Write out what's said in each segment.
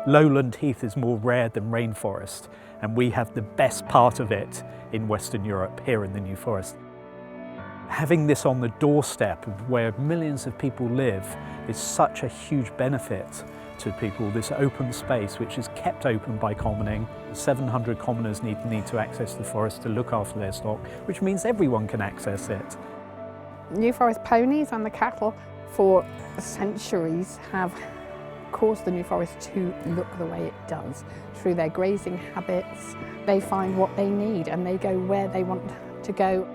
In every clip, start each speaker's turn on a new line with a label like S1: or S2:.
S1: Lowland heath is more rare than rainforest, and we have the best part of it in Western Europe, here in the New Forest. Having this on the doorstep of where millions of people live is such a huge benefit to people. This open space, which is kept open by commoning. 700 commoners need to access the forest to look after their stock, which means everyone can access it.
S2: New Forest ponies and the cattle for centuries have caused the New Forest to look the way it does. Through their grazing habits, they find what they need and they go where they want to go.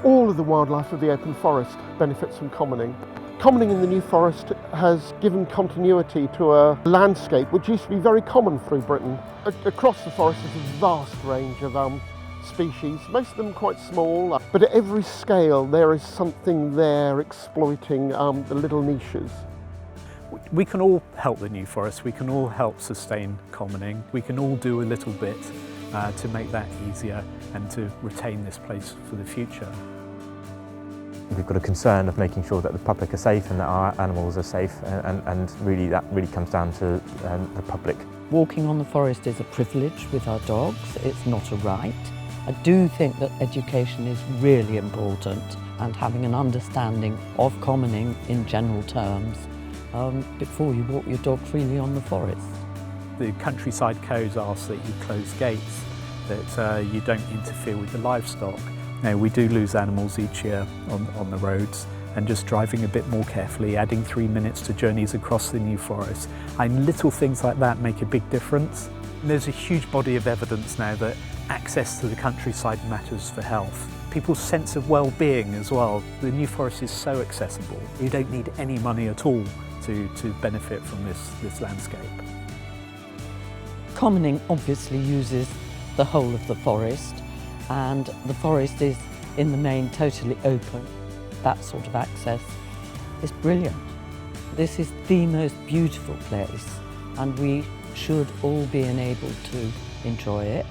S3: All of the wildlife of the open forest benefits from commoning. Commoning in the New Forest has given continuity to a landscape which used to be very common through Britain. Across the forest is a vast range of species, most of them quite small, but at every scale there is something there exploiting the little niches.
S1: We can all help the New Forest, we can all help sustain commoning, we can all do a little bit to make that easier and to retain this place for the future.
S4: We've got a concern of making sure that the public are safe and that our animals are safe, and really that really comes down to the public.
S5: Walking on the forest is a privilege with our dogs, it's not a right. I do think that education is really important, and having an understanding of commoning in general terms before you walk your dog freely on the forest.
S1: The countryside codes ask that you close gates, that you don't interfere with the livestock. Now, we do lose animals each year on the roads, and just driving a bit more carefully, adding 3 minutes to journeys across the New Forest, and little things like that make a big difference. And there's a huge body of evidence now that access to the countryside matters for health. People's sense of well-being as well. The New Forest is so accessible. You don't need any money at all to benefit from this landscape.
S5: Commoning obviously uses the whole of the forest, and the forest is in the main totally open. That sort of access is brilliant. This is the most beautiful place, and we should all be enabled to enjoy it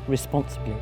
S5: responsibly.